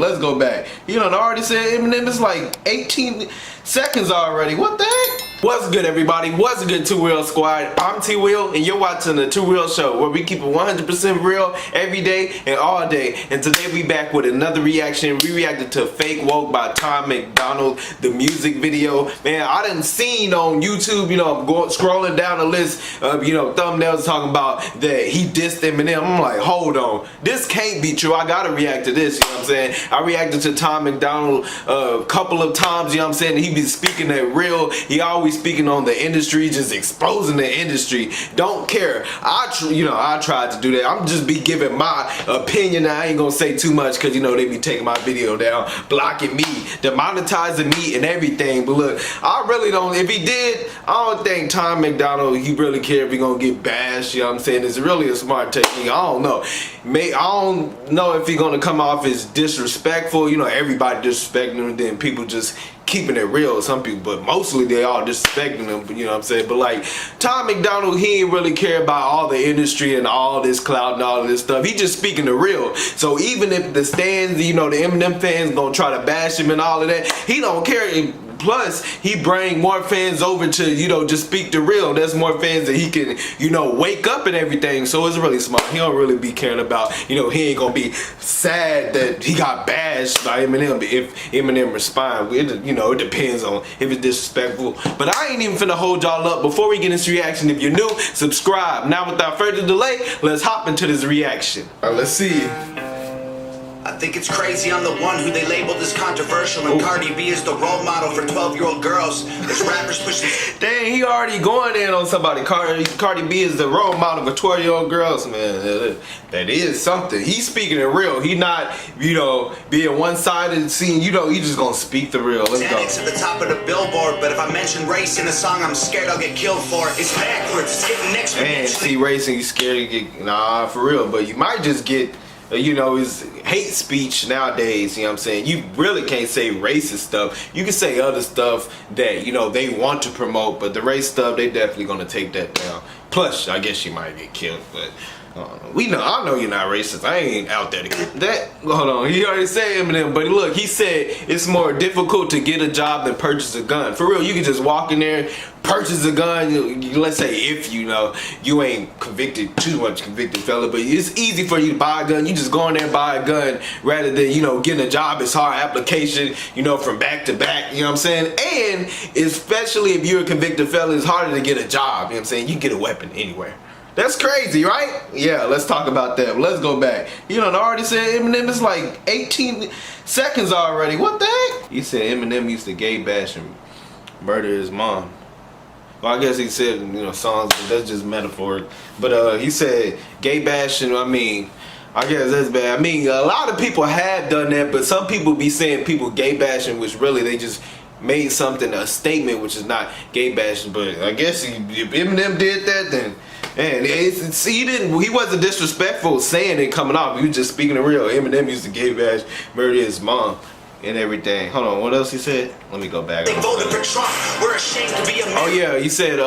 Let's go back. You know, I already said Eminem is like 18 seconds already. What the heck? What's good, everybody? What's good, Two Wheel Squad? I'm T Wheel, and you're watching the Two Wheel Show, where we keep it 100% real every day and all day. And today we back with another reaction. We reacted to "Fake Woke" by MacDonald, the music video. Man, I done seen on YouTube, you know, I'm scrolling down the list of, you know, thumbnails talking about that he dissed Eminem. I'm like, hold on, this can't be true. I gotta react to this. You know what I'm saying? I reacted to MacDonald a couple of times. You know what I'm saying? He be speaking that real. He always speaking on the industry, just exposing the industry. Don't care. I tried to do that. I'm just be giving my opinion. I ain't gonna say too much because, you know, they be taking my video down, blocking me, demonetizing me and everything. But look, I really don't, if he did, I don't think MacDonald, he really care if he gonna get bashed. You know what I'm saying? It's really a smart technique. I don't know. I don't know if he gonna come off as disrespectful. You know, everybody disrespecting him, then people just keeping it real. Some people, but mostly they all disrespecting him. You know what I'm saying? But like MacDonald, he ain't really care about all the industry and all this clout and all this stuff. He just speaking the real. So even if the stands, you know, the Eminem fans gonna try to bash him and all of that, he don't care. Plus, he bring more fans over to, you know, just speak the real. There's more fans that he can, you know, wake up and everything. So it's really smart. He don't really be caring about, you know, he ain't gonna be sad that he got bashed by Eminem if Eminem respond. You know, it depends on if it's disrespectful. But I ain't even finna hold y'all up. Before we get this reaction, if you're new, subscribe. Now, without further delay, let's hop into this reaction. Let's see. I think it's crazy I'm the one who they labeled as controversial, and Cardi B is the role model for 12-year-old girls. There's rappers pushing. Dang, he already going in on somebody. Cardi B is the role model for 12-year-old girls, man. That is something. He's speaking it real. He not, you know, being one-sided, seeing, you know, he just gonna speak the real. Let's go. It's at the top of the billboard, but if I mention race in a song, I'm scared I'll get killed for it. It's backwards. It's getting next. Man, see, racing, you scared to get, nah, for real. But you might just get, you know, it's hate speech nowadays. You know what I'm saying? You really can't say racist stuff. You can say other stuff that, you know, they want to promote, but the race stuff, they definitely gonna take that down. Plus, I guess you might get killed, but I know you're not racist. I ain't out there to get that. Hold on, he already said Eminem, but look, he said it's more difficult to get a job than purchase a gun. For real, you can just walk in there, purchase a gun. Let's say if you know you ain't convicted, too much convicted fella, but it's easy for you to buy a gun. You just go in there and buy a gun rather than, you know, getting a job. It's hard application, you know, from back to back. You know what I'm saying? And especially if you're a convicted fella, it's harder to get a job. You know what I'm saying? You can get a weapon anywhere. That's crazy, right? Yeah, let's talk about that. Let's go back. You know, I already said Eminem is like 18 seconds already. What the heck? He said Eminem used to gay bash and murder his mom. Well, I guess he said, you know, songs, but that's just metaphoric. But he said gay bashing, I mean, I guess that's bad. I mean, a lot of people have done that, but some people be saying people gay bashing, which really they just made something, a statement, which is not gay bashing. But I guess if Eminem did that, then and he wasn't disrespectful saying it coming off. He was just speaking the real. Eminem used to gay bash, murder his mom and everything. Hold on, what else he said? Let me go back. They voted for Trump. We're ashamed to be American. Oh yeah, he said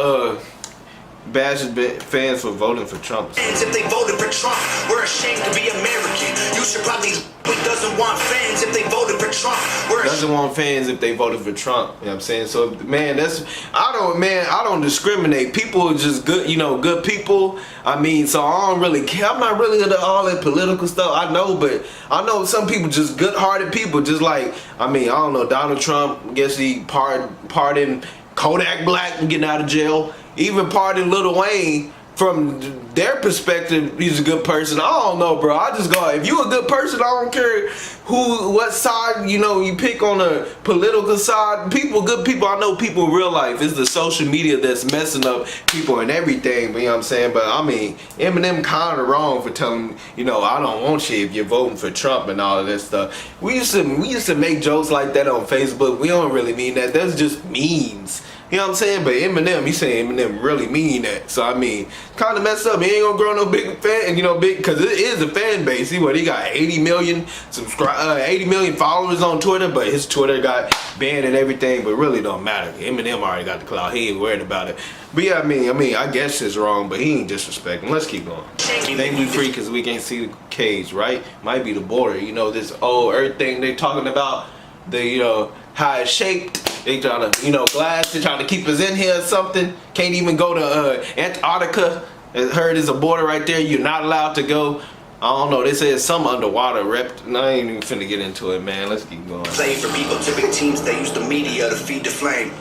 bashes fans for voting for Trump. Fans, if they voted for Trump, we're ashamed to be American. You should probably doesn't want fans if they voted for Trump. Doesn't want fans if they voted for Trump. You know what I'm saying? So man, I don't discriminate. People are just good, you know, good people. I mean, so I don't really care. I'm not really into all that political stuff. I know, but I know some people just good-hearted people. Just like, I mean, I don't know, Donald Trump, I guess he pardoned Kodak Black and getting out of jail. Even pardoned Lil Wayne. From their perspective, he's a good person. I don't know, bro. I just go, if you a good person, I don't care what side, you know, you pick on a political side. People, good people, I know people in real life. It's the social media that's messing up people and everything, you know what I'm saying? But I mean, Eminem kind of wrong for telling, you know, I don't want you if you're voting for Trump and all of that stuff. We used to make jokes like that on Facebook. We don't really mean that. That's just memes. You know what I'm saying? But Eminem, he's saying Eminem really mean that. So I mean, kind of messed up. He ain't gonna grow no big fan, you know, big, because it is a fan base. He got 80 million 80 million followers on Twitter, but his Twitter got banned and everything. But really don't matter. Eminem already got the clout. He ain't worried about it. But yeah, I mean, I guess it's wrong, but he ain't disrespecting. Let's keep going. Think we free because we can't see the cage, right? Might be the border. You know, this old earth thing they talking about. You know, how it's shaped. They trying to, you know, glass. They trying to keep us in here or something. Can't even go to Antarctica. I heard there's a border right there. You're not allowed to go. I don't know. They say it's some underwater rep. I ain't even finna get into it, man. Let's keep going. Play for people to big teams. They use the media to feed the flame.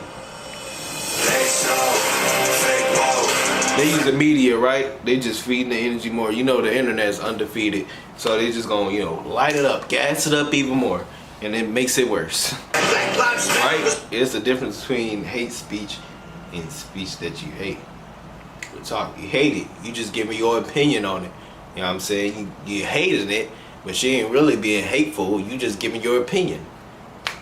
They use the media, right? They just feeding the energy more. You know, the internet's undefeated, so they just gonna, you know, light it up, gas it up even more, and it makes it worse. Right? It's the difference between hate speech and speech that you hate. You hate it. You just giving your opinion on it. You know what I'm saying? You hated it, but you ain't really being hateful. You just giving your opinion.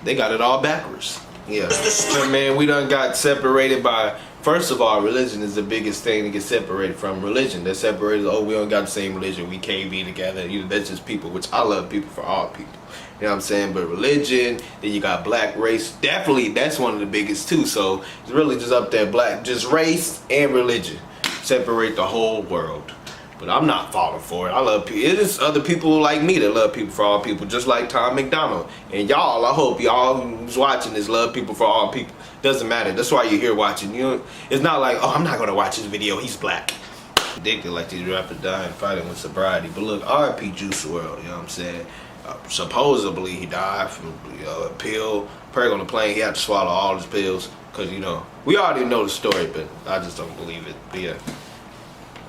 They got it all backwards. Yeah. So, man, we done got separated by, first of all, religion is the biggest thing to get separated from. Religion. They're separated. Oh, we don't got the same religion. We can't be together. You know, that's just people, which I love people for all people. You know what I'm saying? But religion, then you got black race. Definitely, that's one of the biggest too. So it's really just up there, black, just race and religion. Separate the whole world. But I'm not falling for it. I love people. It is other people like me that love people for all people, just like Tom MacDonald. And y'all, I hope y'all who's watching this love people for all people. Doesn't matter. That's why you're here watching. You know, it's not like, oh, I'm not gonna watch his video. He's black. Addicted like these rappers dying fighting with sobriety. But look, R.I.P. Juice WRLD. You know what I'm saying? Supposedly he died from a pill. Probably on the plane he had to swallow all his pills. Cause you know, we already know the story, but I just don't believe it. But yeah,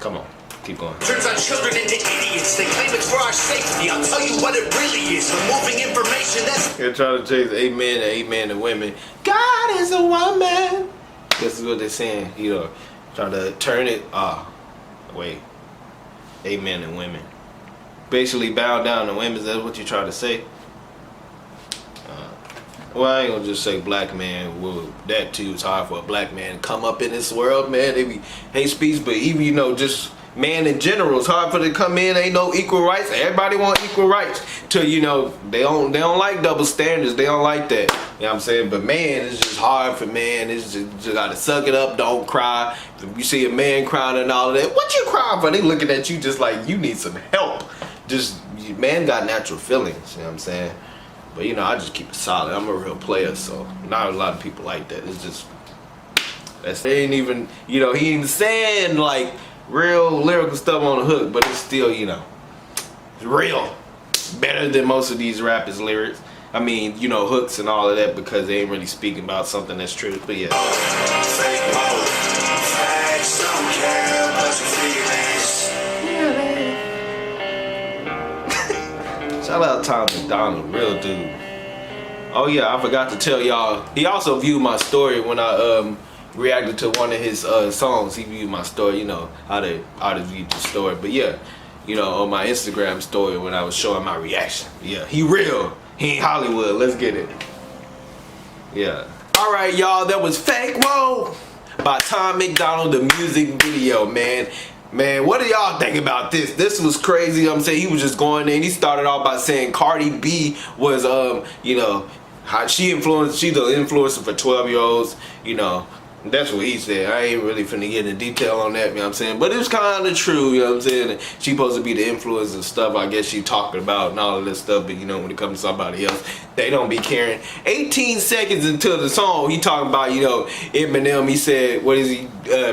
come on. Keep going. Turns our children into idiots. They claim it's for our safety. I'll tell you what it really is. Removing information that's... They're trying to chase amen to women. God is a woman. This is what they're saying. You know, trying to turn it. Wait. Amen to women. Basically bow down to women. Is that what you try to say? Well, I ain't gonna just say black man. Well, that too. It's hard for a black man to come up in this world, man. They be hate speech, but even, you know, just man in general, it's hard for them to come in. Ain't no equal rights. Everybody want equal rights. Till, you know, they don't like double standards. They don't like that. You know what I'm saying? But man, it's just hard for man. It's just gotta suck it up. Don't cry. If you see a man crying and all of that, what you crying for? They looking at you just like you need some help. Just, man got natural feelings. You know what I'm saying? But you know, I just keep it solid. I'm a real player, so not a lot of people like that. It's just, they ain't even, you know, he ain't saying like real lyrical stuff on the hook, but it's still, you know, it's real. Better than most of these rappers' lyrics. I mean, you know, hooks and all of that, because they ain't really speaking about something that's true. But yeah. Shout out Tom MacDonald, real dude. Oh yeah, I forgot to tell y'all, he also viewed my story when I reacted to one of his songs. He viewed my story, you know, how to view the story. But yeah, you know, on my Instagram story when I was showing my reaction. Yeah, he real. He ain't Hollywood. Let's get it. Yeah. Alright y'all, that was Fake Whoa by Tom MacDonald, the music video, man. Man, what do y'all think about this? This was crazy. You know what I'm saying, he was just going in. He started off by saying Cardi B was, you know, how she's the influencer for 12-year-olds. You know, that's what he said. I ain't really finna get into detail on that, you know what I'm saying? But it's kind of true, you know what I'm saying? She supposed to be the influencer and stuff, I guess she talking about and all of this stuff. But you know, when it comes to somebody else, they don't be caring. 18 seconds into the song, he talking about, you know, Eminem. He said, what is he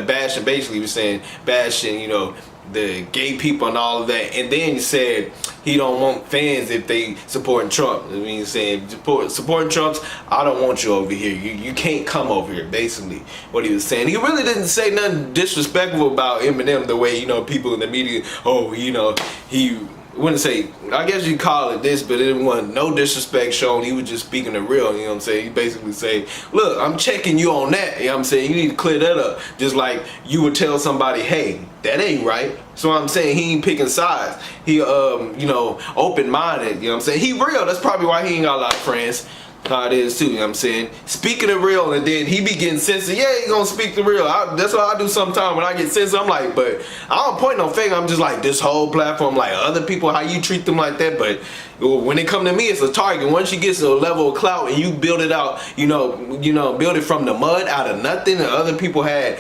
bashing? Basically, he was saying bashing, you know, the gay people and all of that. And then he said he don't want fans if they supporting Trump. I mean, he's saying supporting Trump's, I don't want you over here. You can't come over here. Basically, what he was saying. He really didn't say nothing disrespectful about Eminem the way, you know, people in the media. Oh, you know, he wouldn't say, I guess you call it this, but it wasn't no disrespect shown. He was just speaking the real, you know what I'm saying? He basically say, look, I'm checking you on that, you know what I'm saying? You need to clear that up. Just like you would tell somebody, hey, that ain't right. So I'm saying he ain't picking sides. He, you know, open-minded, you know what I'm saying? He real, that's probably why he ain't got a lot of friends. How it is too, you know what I'm saying? Speaking of real, and then he be getting censored. Yeah, he gonna speak the real. That's what I do sometimes when I get censored. I'm like, but I don't point no finger. I'm just like, this whole platform, like other people, how you treat them like that. But when it come to me, it's a target. Once you get to a level of clout and you build it out, build it from the mud, out of nothing, and other people had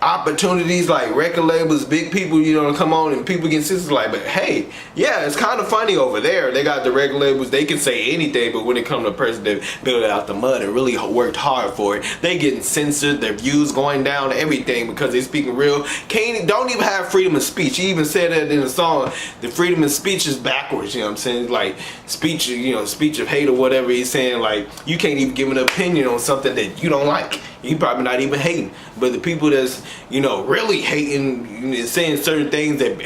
opportunities like record labels, big people, come on, and people get censored. Like, but hey, yeah, it's kind of funny over there. They got the record labels, they can say anything, but when it comes to a person that built it out the mud and really worked hard for it, they getting censored, their views going down, everything, because they speaking real. Don't even have freedom of speech. He even said that in the song, the freedom of speech is backwards, you know what I'm saying? Like speech, speech of hate or whatever. He's saying, like, you can't even give an opinion on something that you don't like. You probably not even hating, but the people that's really hating, saying certain things that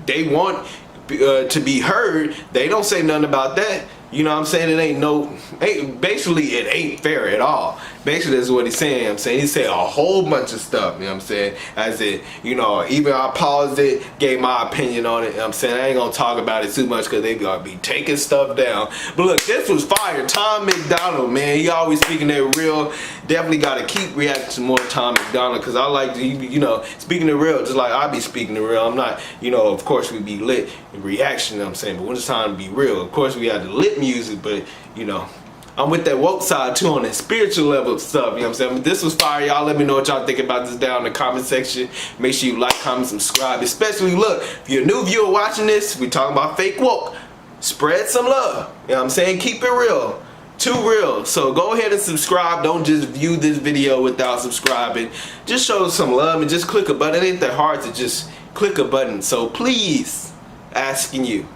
they want to be heard, they don't say nothing about that. You know what I'm saying? Basically it ain't fair at all. Basically that's what he's saying. I'm saying he said a whole bunch of stuff, you know what I'm saying? As it, even I paused it, gave my opinion on it, you know what I'm saying? I ain't gonna talk about it too much because they gonna be taking stuff down. But look, this was fire. Tom MacDonald, man, he always speaking that real. Definitely gotta keep reacting to more Tom MacDonald, because I like to, speaking the real, just like I be speaking the real. I'm not, of course we be lit in reaction, you know what I'm saying? But when it's time to be real, of course we got the lit music, but I'm with that woke side too on that spiritual level stuff, you know what I'm saying? But this was fire, y'all. Let me know what y'all think about this down in the comment section. Make sure you like, comment, subscribe. Especially, look, if you're a new viewer watching this, we talking about fake woke. Spread some love, you know what I'm saying? Keep it real. Too real. So go ahead and subscribe. Don't just view this video without subscribing. Just show some love and just click a button. It ain't that hard to just click a button. So please, asking you,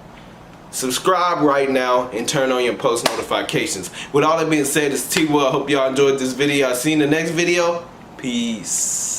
subscribe right now and turn on your post notifications. With all that being said, it's T-Will. I hope y'all enjoyed this video. I'll see you in the next video. Peace.